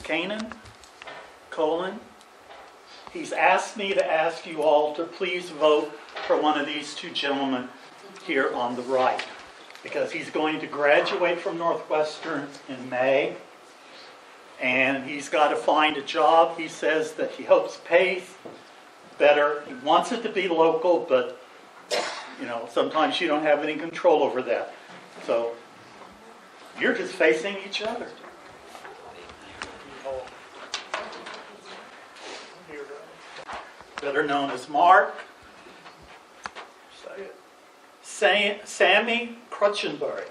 Canaan, colon. He's asked me to ask you all to please vote for one of these two gentlemen here on the right, because he's going to graduate from Northwestern in May, and he's got to find a job. He says that he hopes pays better. He wants it to be local, but sometimes you don't have any control over that. So you're just facing each other. Better known as Mark. Sammy Crutchenberry.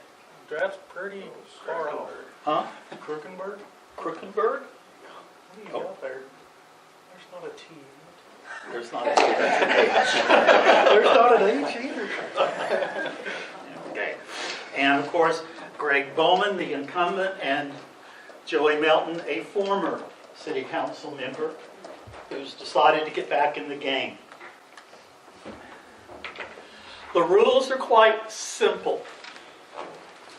That's pretty far out. Huh? Crookenberg? Crookenberg? What do you got there? There's not a T. There's not an H. There's not an H either. Okay. And of course, Greg Bowman, the incumbent, and Joey Melton, a former city council member who's decided to get back in the game. The rules are quite simple.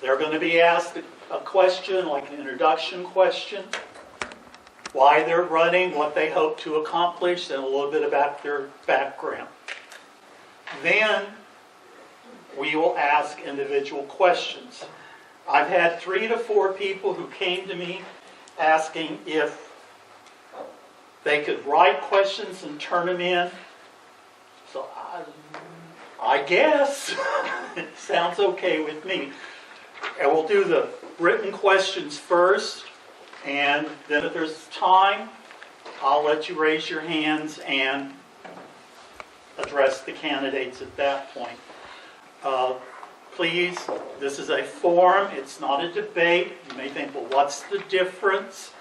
They're going to be asked a question, like an introduction question, why they're running, what they hope to accomplish, and a little bit about their background. Then we will ask individual questions. I've had 3 to 4 people who came to me asking if they could write questions and turn them in. So I guess it sounds okay with me. And we'll do the written questions first, and then if there's time, I'll let you raise your hands and address the candidates at that point. Please, this is a forum, it's not a debate. You may think, well, what's the difference?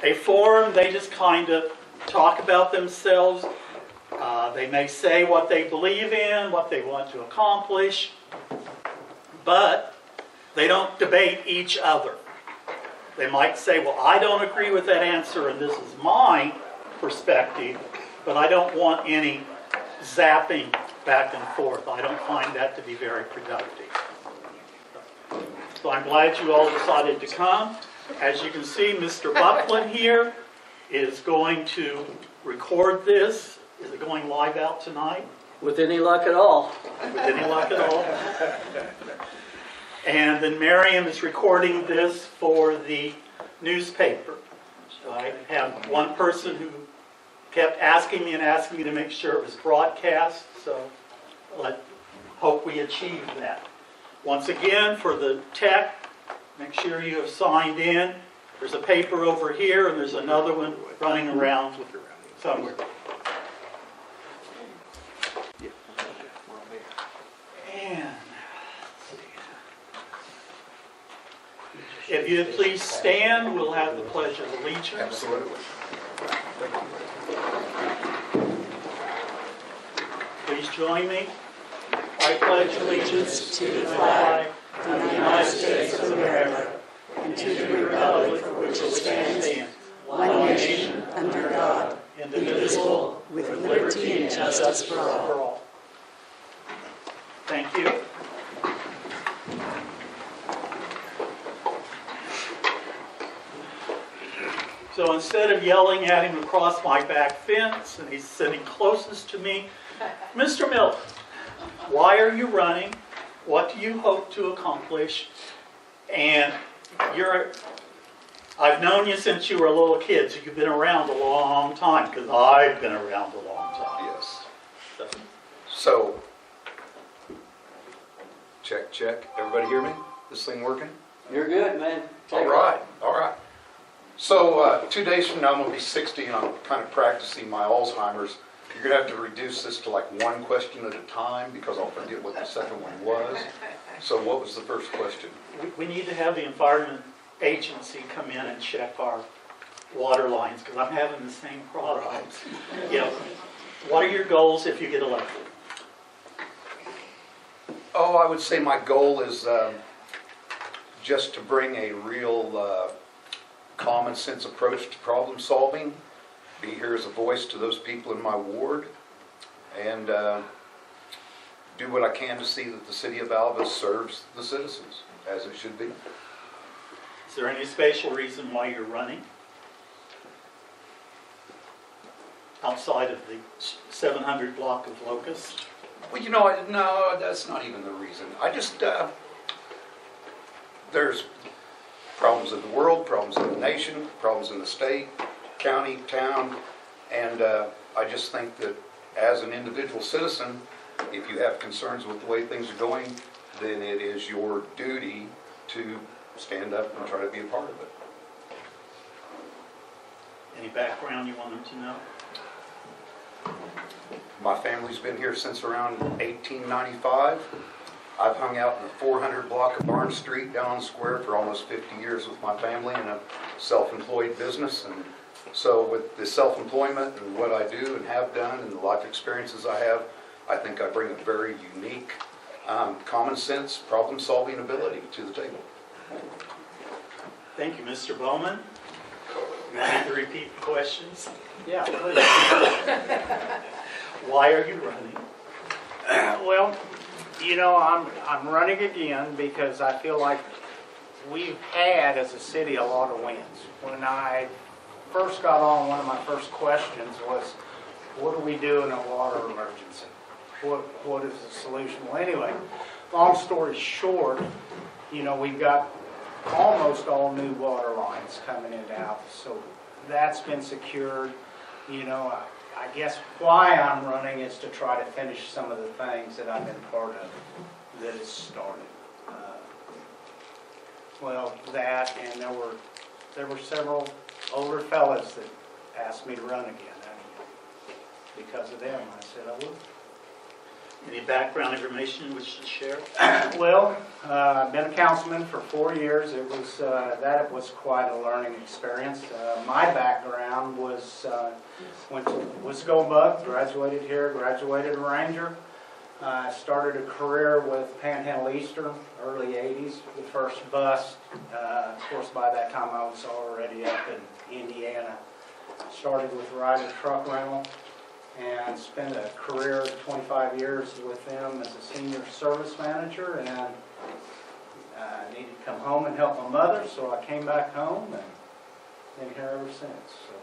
A forum, they just kind of talk about themselves. They may say what they believe in, what they want to accomplish, but they don't debate each other. They might say, well, I don't agree with that answer, and this is my perspective, but I don't want any zapping back and forth. I don't find that to be very productive. So I'm glad you all decided to come. As you can see, Mr. Buckland here is going to record this. Is it going live out tonight? With any luck at all. With any luck at all. And then Miriam is recording this for the newspaper. So I have one person who kept asking me to make sure it was broadcast. So I hope we achieve that. Once again, for the tech, make sure you have signed in. There's a paper over here, and there's another one running around somewhere. And if you'd please stand, we'll have the Pledge of Allegiance. Absolutely. Please join me. I pledge allegiance to the flag of the United States of America and to the republic for which it stands, one nation, under God, indivisible, with liberty and justice for all. Thank you. So instead of yelling at him across my back fence, and he's sitting closest to me, Mr. Milton, why are you running? What do you hope to accomplish? And I've known you since you were a little kid, so you've been around a long time, because I've been around a long time. Yes. So, check. Everybody hear me? This thing working? You're good, man. All right. So, 2 days from now, I'm going to be 60, and I'm kind of practicing my Alzheimer's. You're going to have to reduce this to like one question at a time, because I'll forget what the second one was. So what was the first question? We need to have the Environment Agency come in and check our water lines, because I'm having the same problems. What are your goals if you get elected? Oh, I would say my goal is just to bring a real common sense approach to problem solving, be here as a voice to those people in my ward, and do what I can to see that the city of Alva serves the citizens as it should be. Is there any special reason why you're running? outside of the 700 block of Locust? Well, no, that's not even the reason. I just, there's problems in the world, problems in the nation, problems in the state, county, town, and I just think that as an individual citizen, if you have concerns with the way things are going, then it is your duty to stand up and try to be a part of it. Any background you want them to know? My family's been here since around 1895. I've hung out in the 400 block of Barnes Street down on the square for almost 50 years with my family in a self-employed business. And so with the self-employment and what I do and have done and the life experiences I have, I think I bring a very unique, common sense, problem-solving ability to the table. Thank you, Mr. Bowman. You need to repeat the questions? Yeah, please. Why are you running? Well, I'm running again because I feel like we've had, as a city, a lot of wins. When I first got on, one of my first questions was, what do we do in a water emergency? What is the solution? Well, anyway, long story short, we've got almost all new water lines coming into Alva, so that's been secured. I guess why I'm running is to try to finish some of the things that I've been part of that has started. That, and there were several older fellas that asked me to run again. And because of them, I said I would. Any background information you wish to share? Well, I've been a councilman for 4 years. It was quite a learning experience. My background was went to Wisco-Bug, graduated here, graduated a Ranger. I started a career with Panhandle Eastern, early 80s, the first bus. Of course, by that time I was already up in Indiana. Started with Ryder Truck Rental and spent a career of 25 years with them as a senior service manager, and I needed to come home and help my mother, so I came back home and been here ever since. So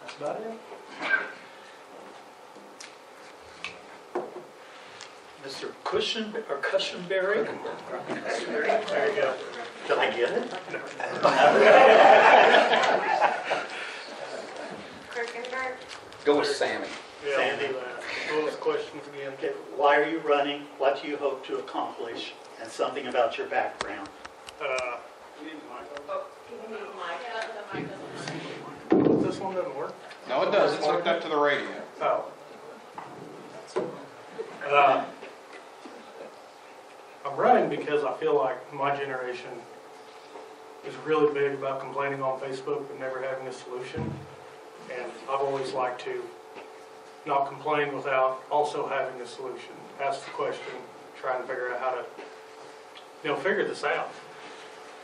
that's about it. Mr. Cushenberry? There you go. Did I get it? Go with Sammy. Yeah, Sandy. what was the questions again? Okay, why are you running? What do you hope to accomplish? And something about your background. This one doesn't work? No, it does. It's hooked up to the radio. Oh. I'm running because I feel like my generation is really big about complaining on Facebook but never having a solution. And I've always liked to not complain without also having a solution. Ask the question, try and figure out how to, figure this out.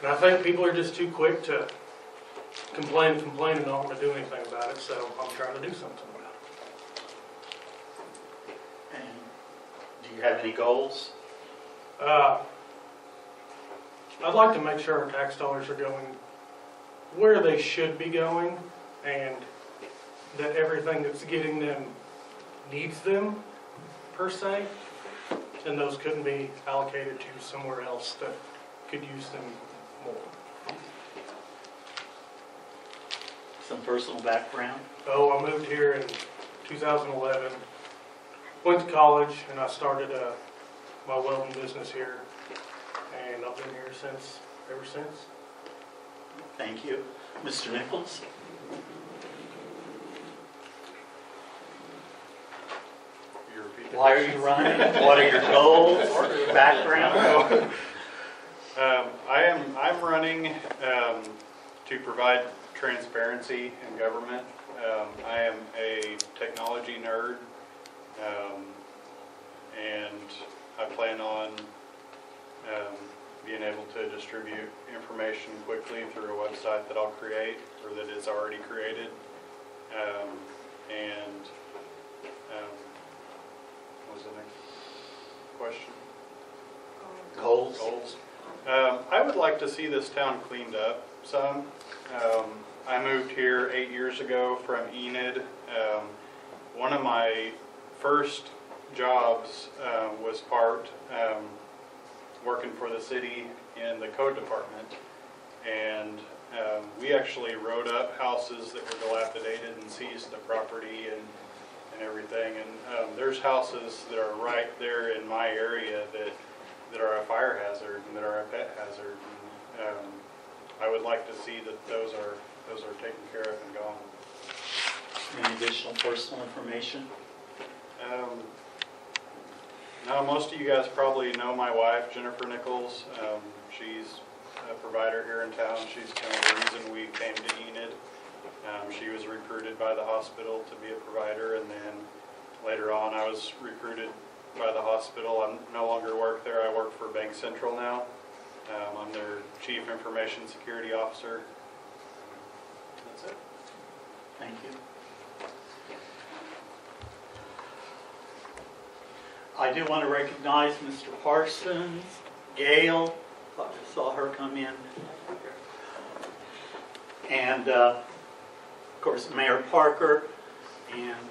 And I think people are just too quick to complain and not want to do anything about it, so I'm trying to do something about it. And do you have any goals? I'd like to make sure our tax dollars are going where they should be going, and that everything that's getting them needs them, per se, and those couldn't be allocated to somewhere else that could use them more. Some personal background? Oh, I moved here in 2011, went to college, and I started my welding business here, and I've been here ever since. Thank you. Mr. Nichols? Why are you running? What are your goals? Your background? I'm running to provide transparency in government. I am a technology nerd, and I plan on being able to distribute information quickly through a website that I'll create or that is already created. What was the next question? Goals? Goals. I would like to see this town cleaned up some. I moved here 8 years ago from Enid. One of my first jobs was working for the city in the code department. And we actually wrote up houses that were dilapidated and seized the property and everything. And there's houses that are right there in my area that are a fire hazard and that are a pet hazard. And, I would like to see that those are taken care of and gone. Any additional personal information? Now, most of you guys probably know my wife, Jennifer Nichols. She's a provider here in town. She's kind of the reason we came to Enid. She was recruited by the hospital to be a provider, and then later on I was recruited by the hospital. I no longer work there. I work for Bank Central now. I'm their Chief Information Security Officer. That's it. Thank you. I do want to recognize Mr. Parsons, Gail, thought I saw her come in, and of course Mayor Parker, and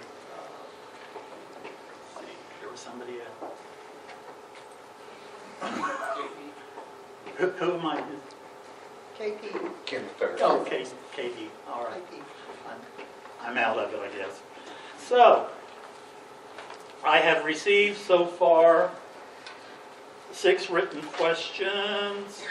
let's see, there was somebody else. Who am I? KP. Kim Ferris. Oh, Katie, all right. I'm out of it, I guess. So, I have received so far 6 written questions.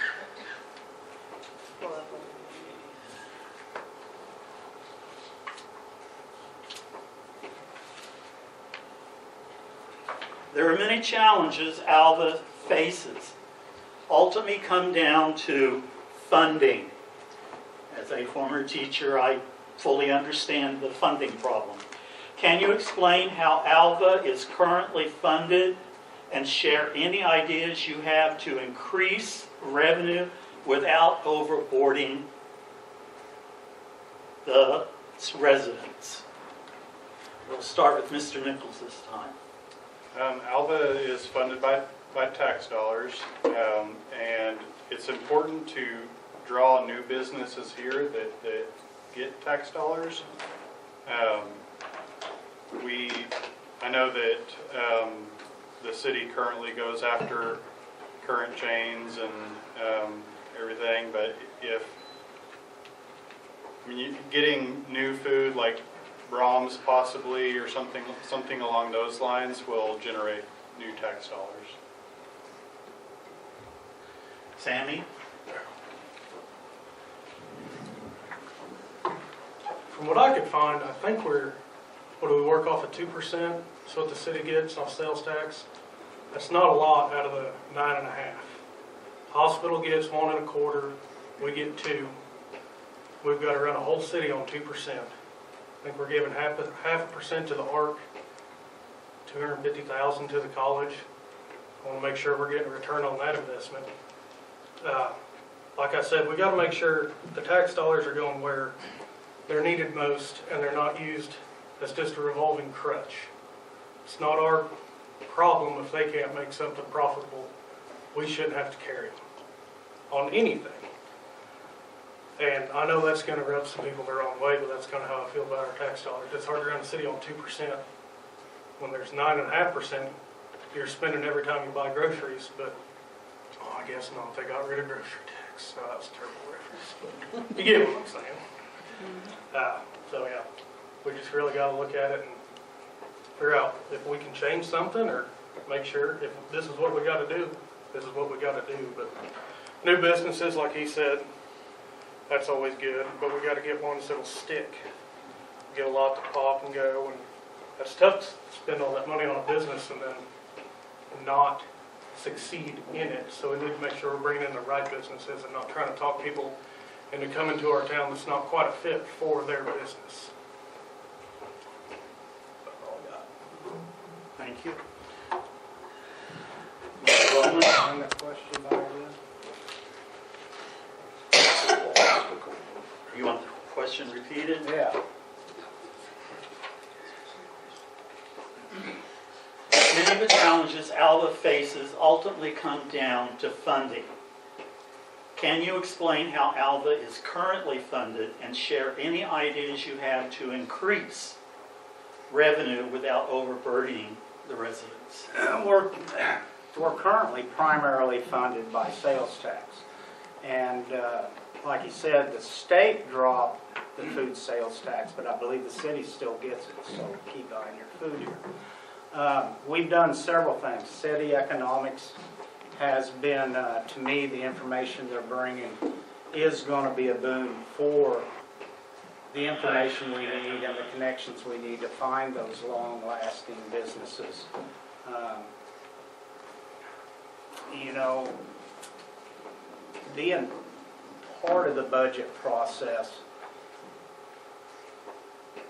There are many challenges Alva faces. Ultimately come down to funding. As a former teacher, I fully understand the funding problem. Can you explain how Alva is currently funded and share any ideas you have to increase revenue without overboarding the residents? We'll start with Mr. Nichols this time. Alva is funded by tax dollars, and it's important to draw new businesses here that get tax dollars. I know that the city currently goes after current chains and everything, but getting new food like Brahms possibly or something along those lines will generate new tax dollars. Sammy? From what I could find, I think what do we work off of 2%? That's what the city gets off sales tax. That's not a lot out of the 9.5. Hospital gets 1.25. We get 2. We've got to run a whole city on 2%. I think we're giving half a percent to the ARC, $250,000 to the college. I want to make sure we're getting a return on that investment. Like I said, we got to make sure the tax dollars are going where they're needed most and they're not used as just a revolving crutch. It's not our problem if they can't make something profitable. We shouldn't have to carry them on anything. And I know that's going to rub some people the wrong way, but that's kind of how I feel about our tax dollars. It's hard to run the city on 2% when there's 9.5% you're spending every time you buy groceries. But I guess not. They got rid of grocery tax. So that was a terrible reference. But you get what I'm saying. So yeah, we just really got to look at it and figure out if we can change something or make sure if this is what we got to do, this is what we got to do. But new businesses, like he said, that's always good, but we got to get ones that'll stick. Get a lot to pop and go, and that's tough to spend all that money on a business and then not succeed in it. So we need to make sure we're bringing in the right businesses and not trying to talk people into coming to our town that's not quite a fit for their business. That's all I got. Thank you. Mr. Bowman? Bring that question back again. You want the question repeated? Yeah. Many of the challenges Alva faces ultimately come down to funding. Can you explain how Alva is currently funded and share any ideas you have to increase revenue without overburdening the residents? We're currently primarily funded by sales tax. And like you said, the state dropped the food sales tax, but I believe the city still gets it, so keep buying your food here. We've done several things. City economics has been, to me, the information they're bringing is going to be a boon for the information we need and the connections we need to find those long-lasting businesses. You know, being part of the budget process,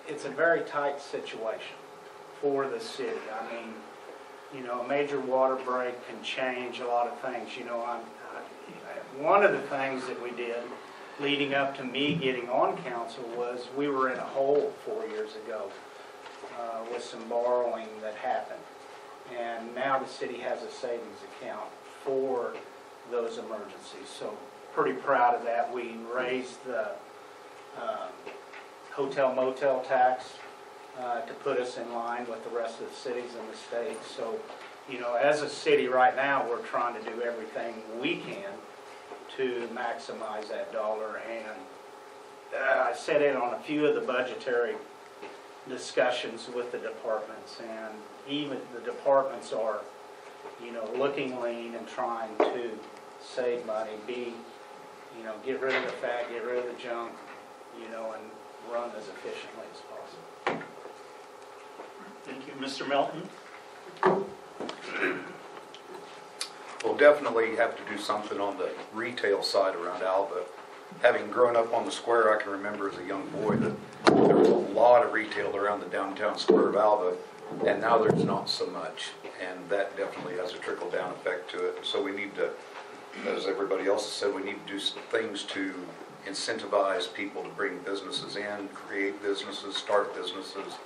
it's a very tight situation for the city. I mean, you know, a major water break can change a lot of things. You know, one of the things that we did leading up to me getting on council was we were in a hole 4 years ago with some borrowing that happened. And now the city has a savings account for those emergencies. So pretty proud of that. We raised the hotel motel tax to put us in line with the rest of the cities in the state. So, you know, as a city right now, we're trying to do everything we can to maximize that dollar. And I sat in on a few of the budgetary discussions with the departments, and even the departments are, you know, looking lean and trying to save money, you know, get rid of the fat, get rid of the junk, you know, and run as efficiently as possible. Thank you. Mr. Melton? We'll definitely have to do something on the retail side around Alva. Having grown up on the square, I can remember as a young boy that there was a lot of retail around the downtown square of Alva, and now there's not so much. And that definitely has a trickle-down effect to it. So we need to, as everybody else has said, we need to do things to incentivize people to bring businesses in, create businesses, start businesses.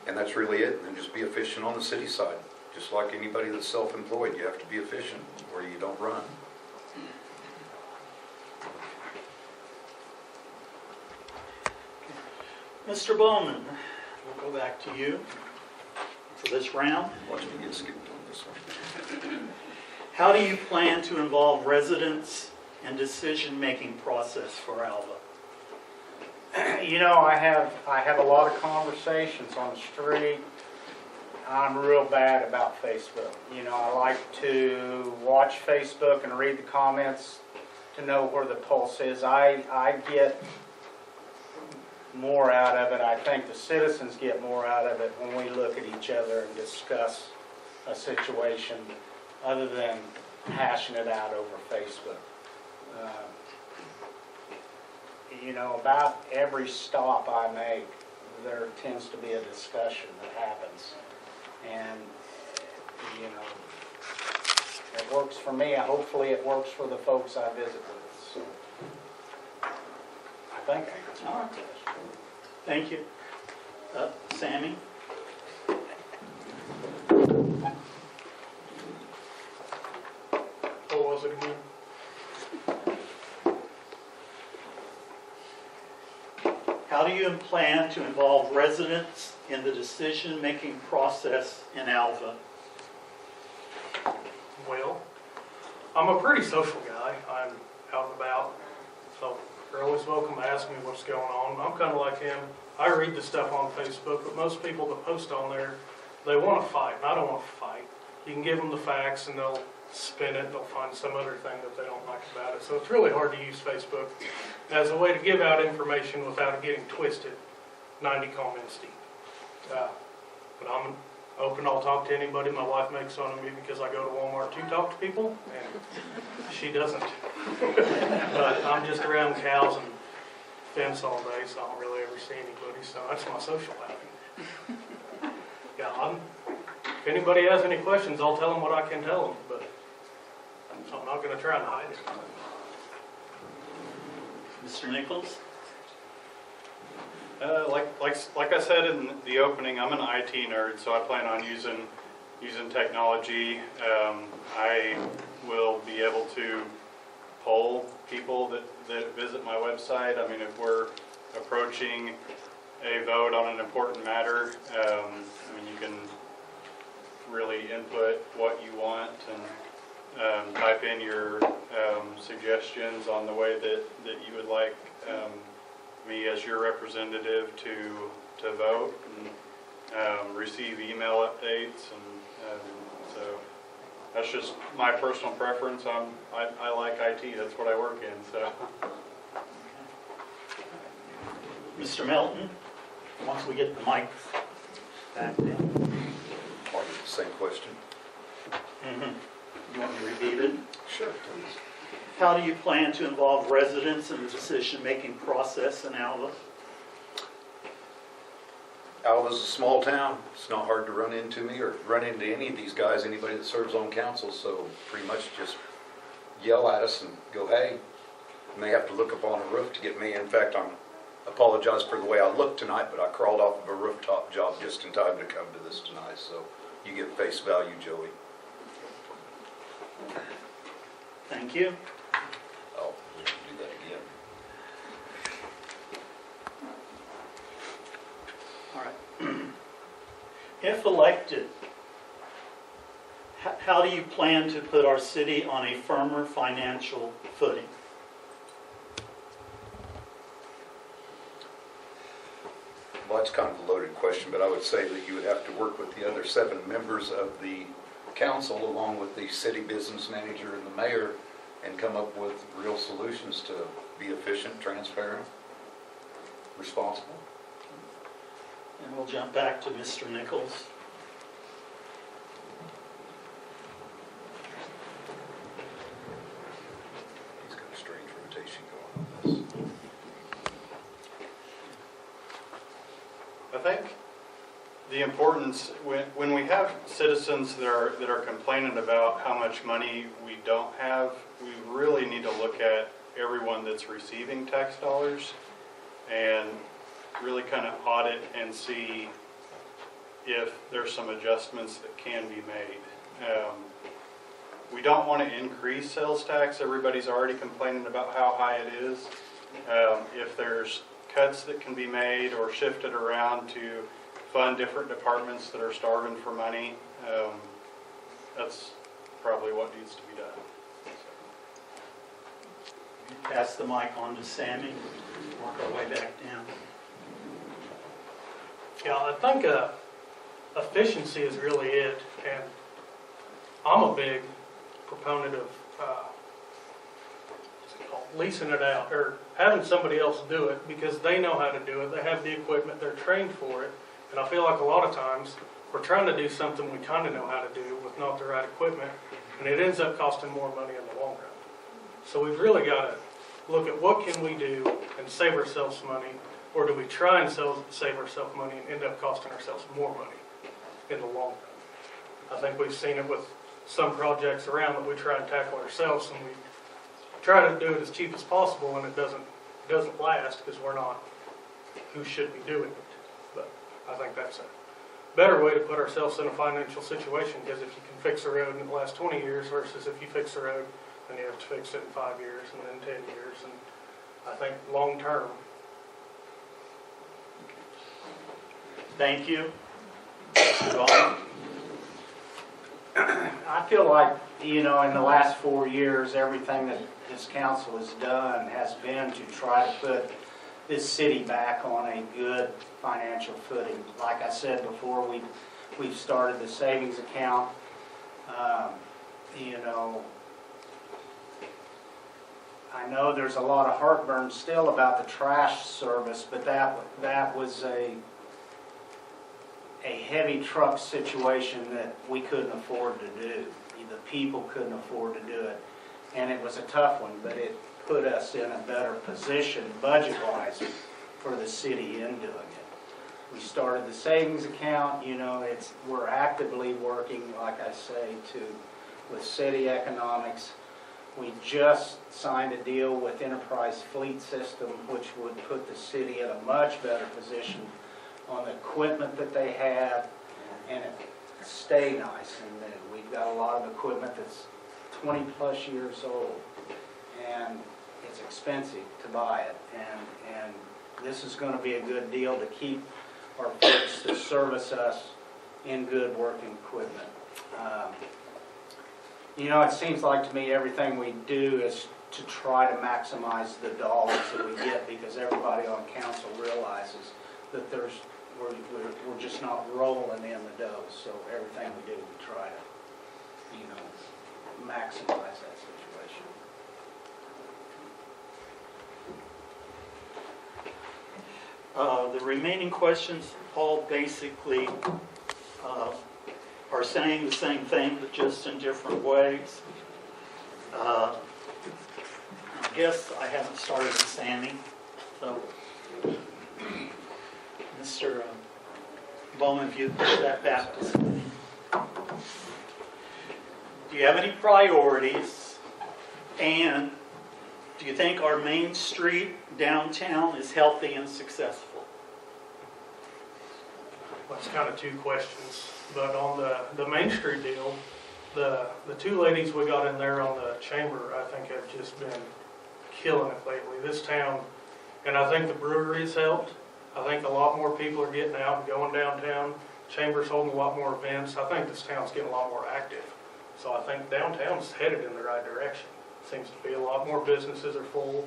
And that's really it. And just be efficient on the city side. Just like anybody that's self-employed, you have to be efficient or you don't run. Mr. Bowman, we'll go back to you for this round. Watch me get skipped on this one. How do you plan to involve residents in decision-making process for Alva? You know, I have a lot of conversations on the street. I'm real bad about Facebook. You know, I like to watch Facebook and read the comments to know where the pulse is. I get more out of it. I think the citizens get more out of it when we look at each other and discuss a situation other than hashing it out over Facebook. You know, about every stop I make, there tends to be a discussion that happens. And, you know, it works for me. Hopefully it works for the folks I visit with. So, I think I answered my question. Thank you. Sammy? What was it again? How do you plan to involve residents in the decision-making process in Alva? Well, I'm a pretty social guy. I'm out and about, so you're always welcome to ask me what's going on. I'm kind of like him. I read the stuff on Facebook, but most people that post on there, they want to fight, and I don't want to fight. You can give them the facts, and they'll spin it, they'll find some other thing that they don't like about it. So it's really hard to use Facebook as a way to give out information without it getting twisted 90 comments deep. But I'm open, I'll talk to anybody. My wife makes fun of me because I go to Walmart to talk to people, and she doesn't. But I'm just around cows and fence all day, so I don't really ever see anybody, so that's my social life. Yeah, if anybody has any questions, I'll tell them what I can tell them, but I'm not going to try and hide it. Mr. Nichols? Like I said in the opening, I'm an IT nerd, so I plan on using technology. I will be able to people that visit my website. I mean, if we're approaching a vote on an important matter, I mean, you can really input what you want and type in your suggestions on the way that you would like me as your representative to vote, and receive email updates, and so that's just my personal preference. I like IT, that's what I work in, so. Mr. Melton, once we get the mic back down. I'll get the same question. You want me to repeat it? Sure, please. How do you plan to involve residents in the decision-making process in Alva? Alva's a small town. It's not hard to run into me or run into any of these guys, anybody that serves on council, so pretty much just yell at us and go, hey. You may have to look up on a roof to get me. In fact, I apologize for the way I look tonight, but I crawled off of a rooftop job just in time to come to this tonight, so you get face value, Joey. Thank you. I'll do that again. All right. If elected, how do you plan to put our city on a firmer financial footing? Well, that's kind of a loaded question, but I would say that you would have to work with the other 7 members of the council, along with the city business manager and the mayor, and come up with real solutions to be efficient, transparent, responsible. And we'll jump back to Mr. Nichols. He's got a strange rotation going on this. I think the importance, when we have citizens that are complaining about how much money we don't have, we really need to look at everyone that's receiving tax dollars and really kind of audit and see if there's some adjustments that can be made. We don't want to increase sales tax. Everybody's already complaining about how high it is. If there's cuts that can be made or shifted around to fund different departments that are starving for money, that's probably what needs to be done. Pass the mic on to Sammy. Work our way back down. Yeah, I think efficiency is really it, and I'm a big proponent of what's it called, leasing it out, or having somebody else do it, because they know how to do it, they have the equipment, they're trained for it, and I feel like a lot of times we're trying to do something we kind of know how to do with not the right equipment, and it ends up costing more money in the long run. So we've really got to look at what can we do and save ourselves money, or do we try and save ourselves money and end up costing ourselves more money in the long run? I think we've seen it with some projects around that we try and tackle ourselves, and we try to do it as cheap as possible, and it doesn't last because we're not who should be doing it. But I think that's a better way to put ourselves in a financial situation, because if you can fix a road in the last 20 years versus if you fix a road and you have to fix it in 5 years and then 10 years, and I think long term. Thank you. Mr. Vaughn. I feel like, in the last 4 years, everything that this council has done has been to try to put this city back on a good financial footing. Like I said before, we've started the savings account. I know there's a lot of heartburn still about the trash service, but that was a heavy truck situation that we couldn't afford to do. The people couldn't afford to do it. And it was a tough one, but it put us in a better position budget-wise for the city in doing it. We started the savings account, we're actively working, like I say, with city economics. We just signed a deal with Enterprise Fleet System, which would put the city in a much better position on the equipment that they have, and it stay nice and new. We've got a lot of equipment that's 20 plus years old, and expensive to buy it, and this is gonna be a good deal to keep our folks to service us in good working equipment. You know, it seems like to me everything we do is to try to maximize the dollars that we get, because everybody on council realizes that we're just not rolling in the dough. So everything we do, we try to, you know, maximize that situation. The remaining questions all basically are saying the same thing, but just in different ways. I guess I haven't started with Sammy, so Mr. Bowman, if you push that back. Do you have any priorities? And do you think our main street downtown is healthy and successful? Well, it's kind of two questions, but on the Main Street deal, the two ladies we got in there on the chamber, I think have just been killing it lately. This town, and I think the brewery's helped. I think a lot more people are getting out and going downtown. Chamber's holding a lot more events. I think this town's getting a lot more active. So I think downtown's headed in the right direction. Seems to be a lot more businesses are full.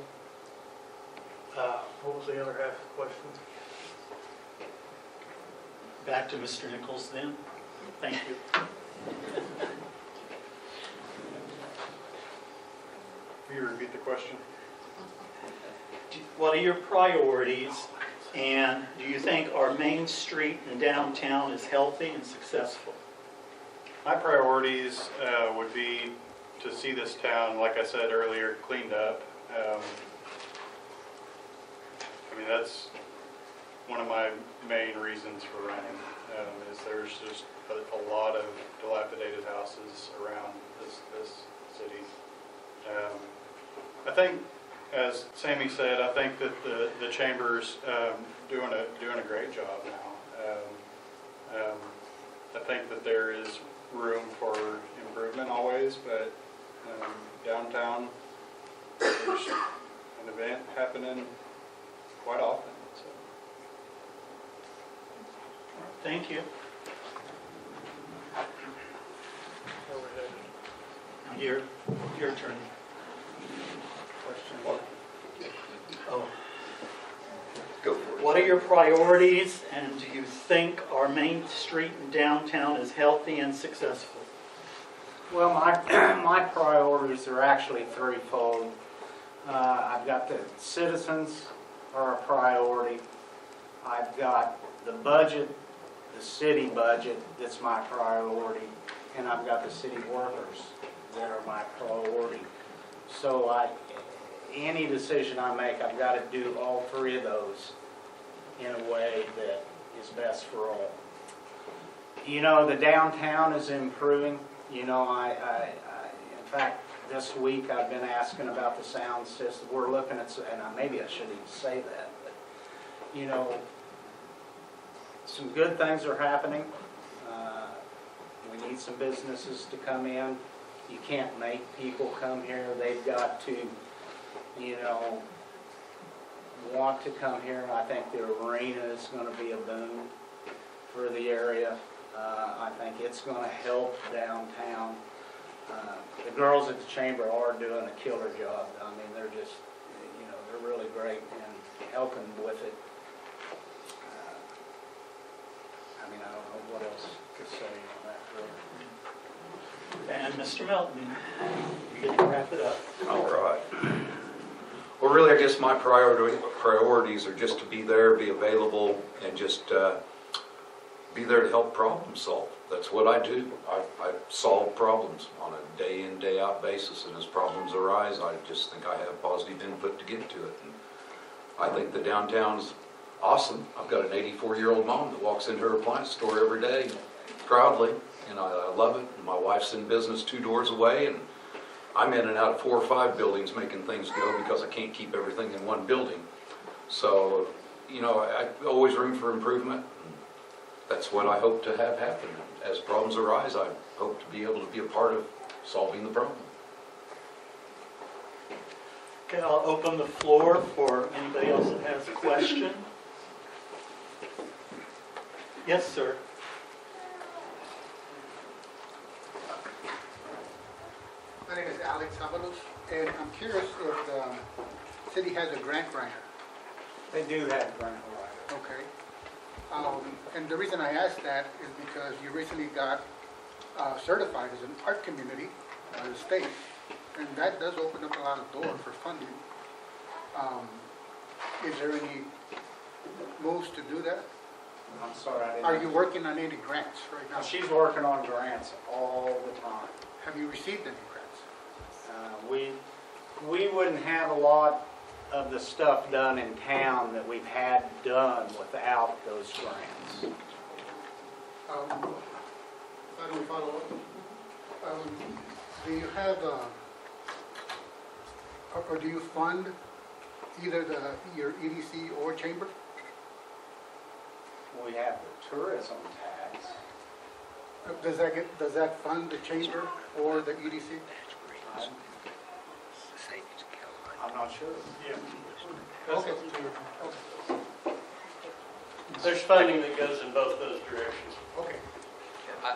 What was the other half of the question? Back to Mr. Nichols then. Thank you. Will you repeat the question? What are your priorities, and do you think our main street and downtown is healthy and successful? My priorities would be to see this town, like I said earlier, cleaned up. I mean, that's one of my main reasons for running, is there's just a lot of dilapidated houses around this city. I think, as Sammy said, I think that the chamber's doing a great job now. I think that there is room for improvement always, but downtown, there's an event happening quite often. So. Thank you. Your turn. Question? Oh. Go for it. What are your priorities, and do you think our main street and downtown is healthy and successful? Well, my priorities are actually threefold. I've got the citizens are a priority. I've got the budget, the city budget, that's my priority. And I've got the city workers that are my priority. So any decision I make, I've got to do all three of those in a way that is best for all. You know, the downtown is improving. You know, in fact, this week I've been asking about the sound system. We're looking at, and maybe I shouldn't even say that, but, you know, some good things are happening. We need some businesses to come in. You can't make people come here. They've got to, you know, want to come here. And I think the arena is going to be a boom for the area. I think it's going to help downtown. The girls at the chamber are doing a killer job. I mean, they're just, you know, they're really great in helping with it. I mean, I don't know what else to say on that, really. And Mr. Melton, you get to wrap it up. All right. Well, really, I guess my priorities are just to be there, be available, and just be there to help problem solve. That's what I do. I solve problems on a day in, day out basis, and as problems arise, I just think I have positive input to give to it. And I think the downtown's awesome. I've got an 84-year-old mom that walks into her appliance store every day proudly, and I love it. And my wife's in business 2 doors away, and I'm in and out of 4 or 5 buildings making things go because I can't keep everything in one building. So, you know, I always room for improvement. That's what I hope to have happen. As problems arise, I hope to be able to be a part of solving the problem. Okay, I'll open the floor for anybody else that has a question. Yes, sir. My name is Alex Avalos, and I'm curious if the city has a grant writer. They do have grant writer. Okay. And the reason I ask that is because you recently got certified as an art community by the state, and that does open up a lot of doors for funding. Is there any moves to do that? I'm sorry, I didn't. Are you working on any grants right now? She's working on grants all the time. Have you received any grants? We wouldn't have a lot of the stuff done in town that we've had done without those grants. How do we follow up? Do you have, or do you fund either your EDC or chamber? We have the tourism tax. Does that fund the chamber or the EDC? I'm not sure. Okay. There's funding that goes in both those directions. Okay.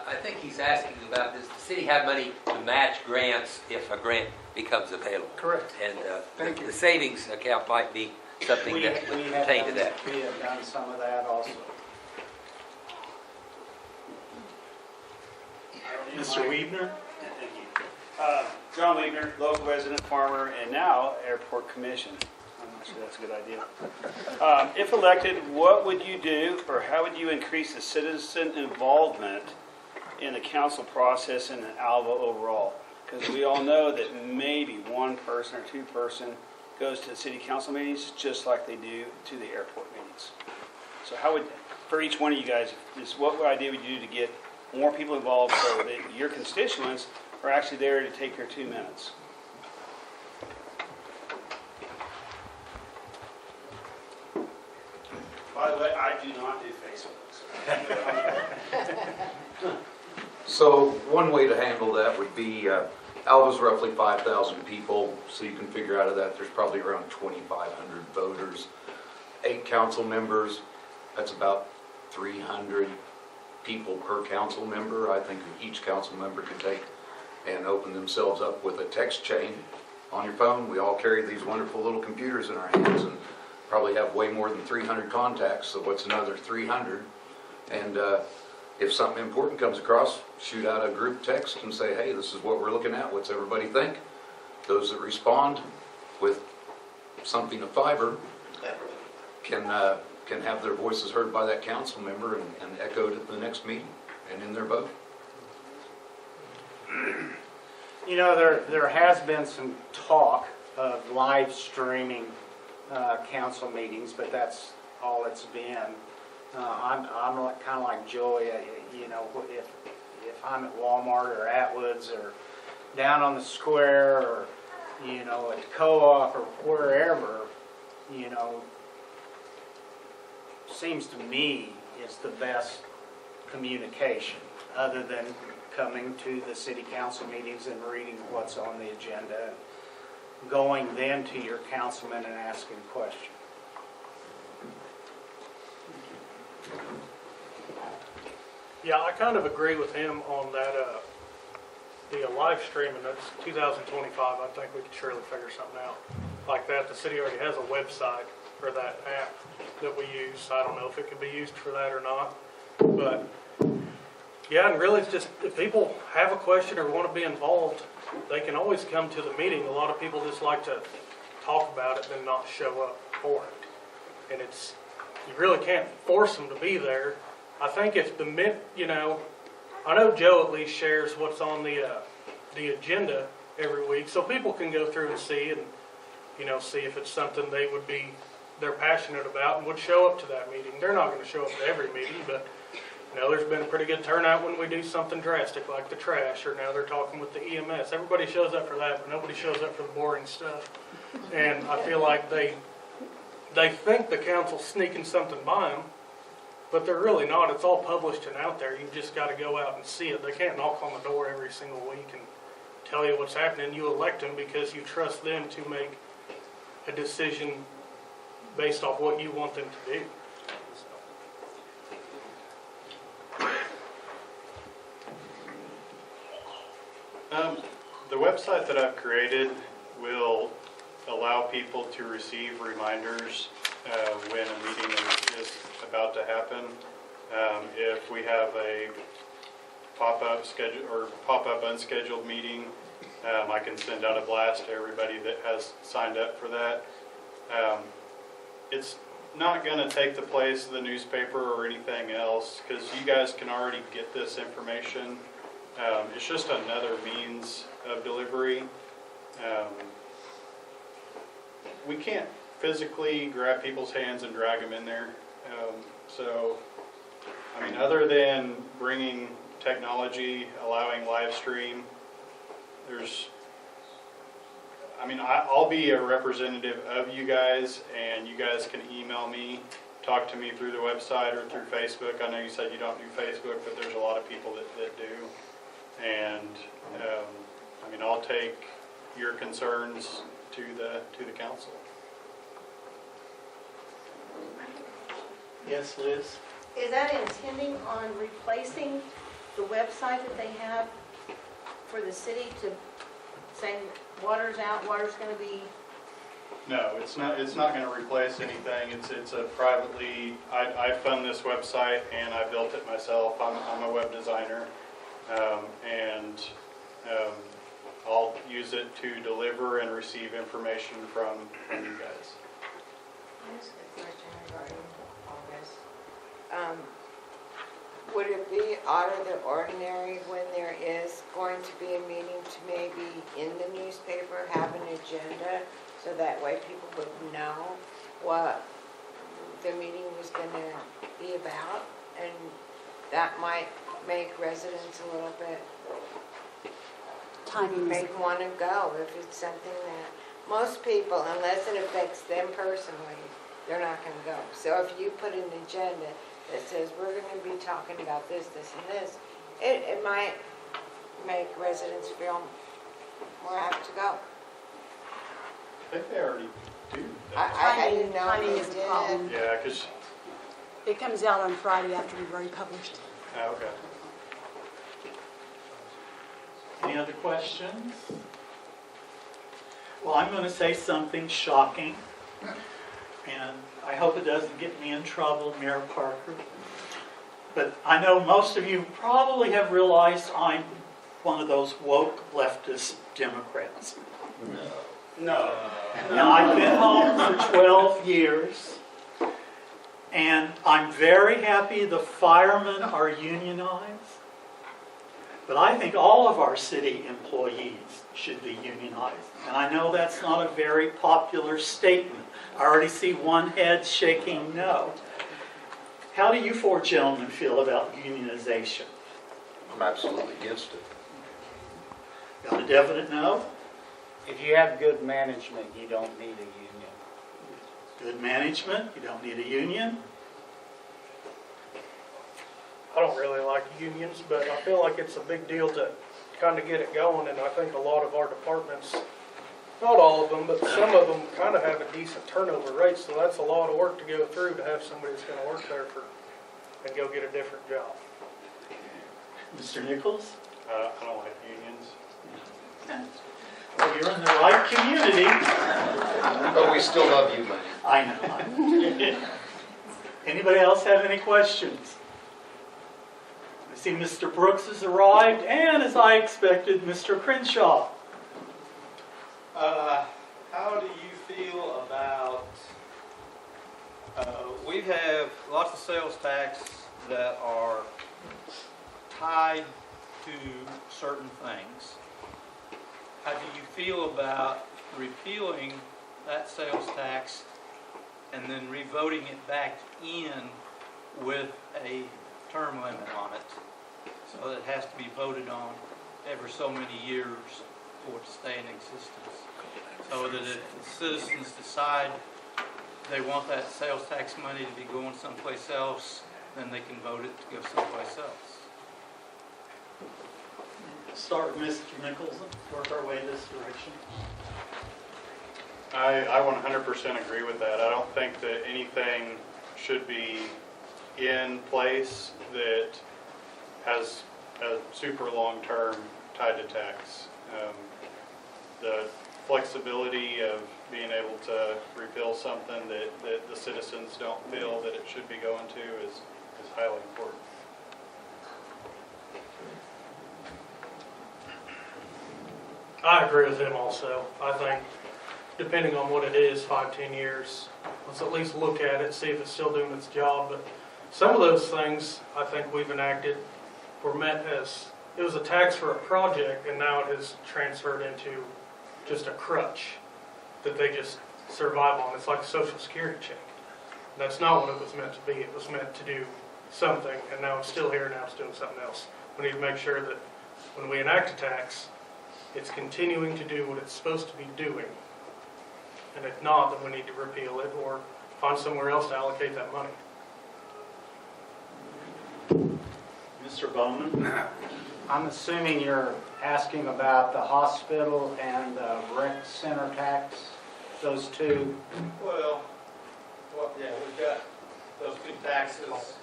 I think he's asking about, does the city have money to match grants if a grant becomes available? Correct. And Thank you. the savings account might be something We that have pertain to done- that. We have done some of that also. Mr. Weidner? Thank you. John Weidner, local resident farmer, and now airport commission. I'm not sure that's a good idea. If elected, what would you do, or how would you increase the citizen involvement in the council process and in Alva overall? Because we all know that maybe one person or two person goes to the city council meetings just like they do to the airport meetings. So how would, for each one of you guys, what idea would you do to get more people involved so that your constituents are actually there to take their 2 minutes? By the way, I do not do Facebook. So one way to handle that would be, Alva's roughly 5,000 people, so you can figure out of that, there's probably around 2,500 voters. 8 council members, that's about 300 people per council member. I think each council member can take and open themselves up with a text chain on your phone. We all carry these wonderful little computers in our hands and probably have way more than 300 contacts, so what's another 300? And if something important comes across, shoot out a group text and say, hey, this is what we're looking at, what's everybody think? Those that respond with something of fiber can have their voices heard by that council member and echoed at the next meeting and in their vote. You know, there has been some talk of live streaming council meetings, but that's all it's been. I'm kind of like Joey. You know, if I'm at Walmart or Atwoods or down on the square or, you know, at the co-op or wherever, you know, seems to me is the best communication, other than coming to the city council meetings and reading what's on the agenda, and going then to your councilman and asking questions. Yeah, I kind of agree with him on that, the live streaming, that's 2025, I think we could surely figure something out like that. The city already has a website for that app that we use. I don't know if it could be used for that or not, but yeah, and really it's just, if people have a question or want to be involved, they can always come to the meeting. A lot of people just like to talk about it and not show up for it. And it's, you really can't force them to be there. I think if you know, I know Joe at least shares what's on the agenda every week, so people can go through and see and, you know, see if it's something they're passionate about and would show up to that meeting. They're not going to show up to every meeting, but you know, there's been a pretty good turnout when we do something drastic like the trash, or now they're talking with the EMS. Everybody shows up for that, but nobody shows up for the boring stuff. And I feel like they think the council's sneaking something by them, but they're really not. It's all published and out there. You just got to go out and see it. They can't knock on the door every single week and tell you what's happening. You elect them because you trust them to make a decision based off what you want them to do. The website that I've created will allow people to receive reminders when a meeting is about to happen. If we have a pop-up schedule or pop-up unscheduled meeting, I can send out a blast to everybody that has signed up for that. It's not going to take the place of the newspaper or anything else because you guys can already get this information. It's just another means of delivery. We can't physically grab people's hands and drag them in there. So, I mean, other than bringing technology, allowing live stream, I'll be a representative of you guys, and you guys can email me, talk to me through the website or through Facebook. I know you said you don't do Facebook, but there's a lot of people that do. And I'll take your concerns to the council. Yes, Liz? Is that intending on replacing the website that they have for the city to say water's out, water's going to be? No, it's not going to replace anything. It's a privately, I fund this website and I built it myself. I'm a web designer. I'll use it to deliver and receive information from you guys. Here's a question regarding all this. Would it be out of the ordinary when there is going to be a meeting to maybe in the newspaper have an agenda so that way people would know what the meeting was going to be about? And that might make residents a little bit make want to go if it's something that most people, unless it affects them personally, they're not going to go. So if you put an agenda that says we're going to be talking about this, this, and this, it might make residents feel more apt to go. I think they already do that. I didn't know Timing they is a did. problem. Yeah, because, It comes out on Friday after we've already published. okay. Any other questions? Well, I'm going to say something shocking, and I hope it doesn't get me in trouble, Mayor Parker. But I know most of you probably have realized I'm one of those woke leftist Democrats. No. Now, I've been home for 12 years, and I'm very happy the firemen are unionized. But I think all of our city employees should be unionized. And I know that's not a very popular statement. I already see one head shaking no. How do you four gentlemen feel about unionization? I'm absolutely against it. Got a definite no? If you have good management, you don't need a union. Good management, you don't need a union. I don't really like unions, but I feel like it's a big deal to kind of get it going, and I think a lot of our departments, not all of them, but some of them kind of have a decent turnover rate, so that's a lot of work to go through to have somebody that's going to work there and go get a different job. Mr. Nichols? I don't like unions. Well, you're in the right community. But we still love you, man. I know. Anybody else have any questions? I see Mr. Brooks has arrived, and as I expected, Mr. Crenshaw. How do you feel about, we have lots of sales tax that are tied to certain things. How do you feel about repealing that sales tax and then revoting it back in with a term limit on it? So it has to be voted on every so many years for it to stay in existence. So that if the citizens decide they want that sales tax money to be going someplace else, then they can vote it to go someplace else. Start with Mr. Nichols and work our way this direction. I 100% agree with that. I don't think that anything should be in place that has a super long term tied to tax. The flexibility of being able to repeal something that the citizens don't feel that it should be going to is highly important. I agree with him also. I think, depending on what it is, 5-10 years, let's at least look at it, see if it's still doing its job. But some of those things I think we've enacted were meant as, it was a tax for a project, and now it is transferred into just a crutch that they just survive on. It's like a Social Security check. That's not what it was meant to be. It was meant to do something, and now it's still here, now it's doing something else. We need to make sure that when we enact a tax, it's continuing to do what it's supposed to be doing. And if not, then we need to repeal it or find somewhere else to allocate that money. Mr. Bowman? I'm assuming you're asking about the hospital and the rec center tax, those two. Well, yeah, we've got those two taxes,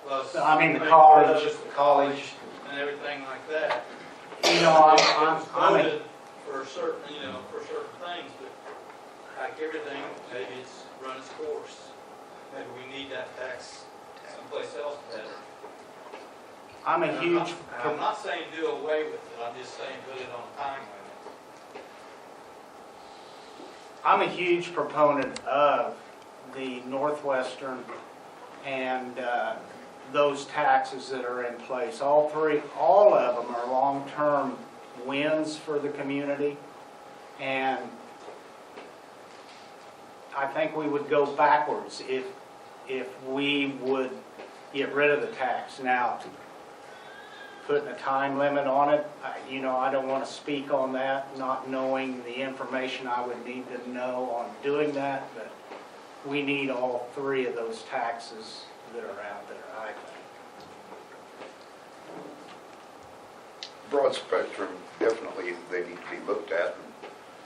plus. I mean, the college. And everything like that. You know, It's I'm voted for certain, for certain things, but like everything, maybe it's run its course. Maybe we need that tax someplace else better. I'm a huge. I'm not saying do away with it, I'm just saying put it on a time limit. I'm a huge proponent of the Northwestern and those taxes that are in place. All of them are long-term wins for the community, and I think we would go backwards if we would get rid of the tax. Now, putting a time limit on it, I don't want to speak on that, not knowing the information I would need to know on doing that, but we need all three of those taxes that are out there, I think. Broad spectrum, definitely they need to be looked at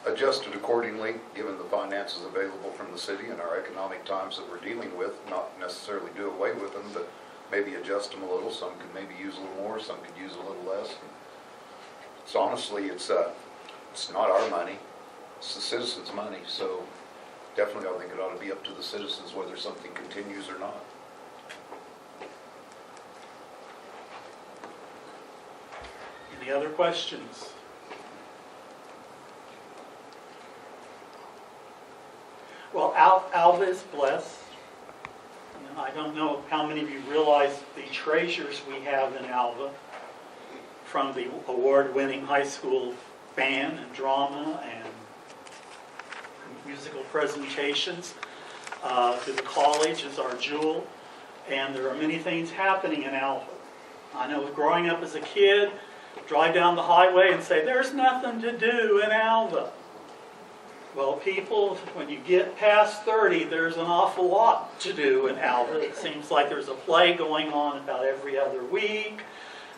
and adjusted accordingly, given the finances available from the city and our economic times that we're dealing with. Not necessarily do away with them, but maybe adjust them a little. Some could maybe use a little more, some could use a little less. So honestly, it's not our money, it's the citizens' money. So definitely I think it ought to be up to the citizens whether something continues or not. Any other questions? Well, Alva is blessed. And I don't know how many of you realize the treasures we have in Alva, from the award-winning high school band and drama and musical presentations to the college is our jewel. And there are many things happening in Alva. I know growing up as a kid, drive down the highway and say, there's nothing to do in Alva. Well, people, when you get past 30, there's an awful lot to do in Alva. It seems like there's a play going on about every other week.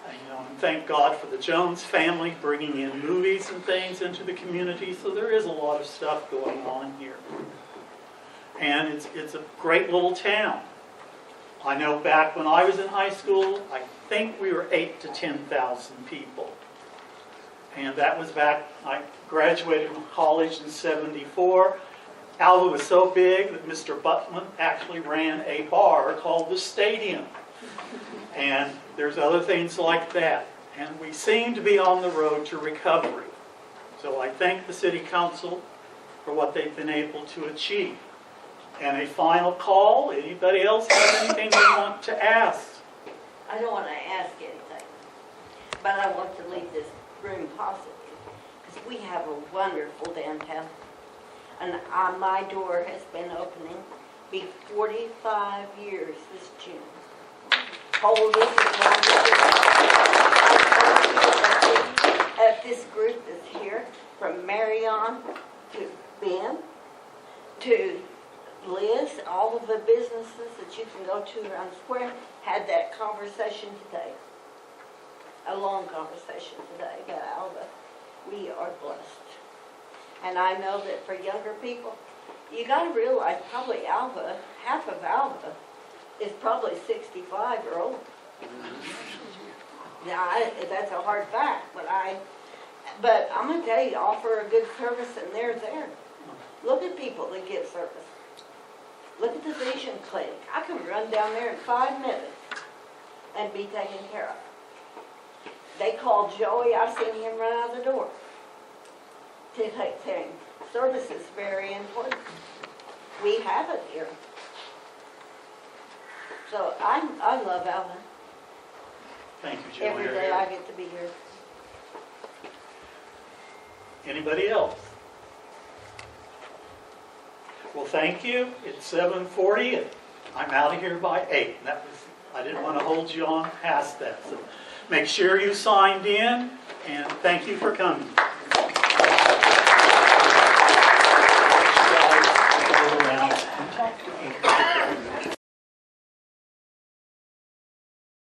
And thank God for the Jones family bringing in movies and things into the community. So there is a lot of stuff going on here. And it's a great little town. I know back when I was in high school, I think we were 8,000 to 10,000 people. And that was back, I graduated from college in '74. Alva was so big that Mr. Butman actually ran a bar called the Stadium. And there's other things like that. And we seem to be on the road to recovery. So I thank the City Council for what they've been able to achieve. And a final call, anybody else have anything they want to ask? I don't want to ask anything, but I want to leave this room positive, because we have a wonderful downtown. And my door has been opening, be 45 years this June. Hold this of this group that's here, from Marion to Ben to Liz, all of the businesses that you can go to around the square, had that conversation today. A long conversation today about Alva. We are blessed. And I know that for younger people, you gotta realize probably Alva, half of Alva is probably 65 or older. Now, that's a hard fact, but I'm gonna tell you, offer a good service and they're there. Look at people that give service. Look at the vision clinic. I can run down there in 5 minutes and be taken care of. They called Joey, I've seen him run out the door to take things. Service is very important. We have it here. So I love Alva. Thank you, Joey. Every day I get to be here. Anybody else? Well, thank you. It's 7:40 and I'm out of here by 8. I didn't want to hold you on past that. So make sure you signed in and thank you for coming.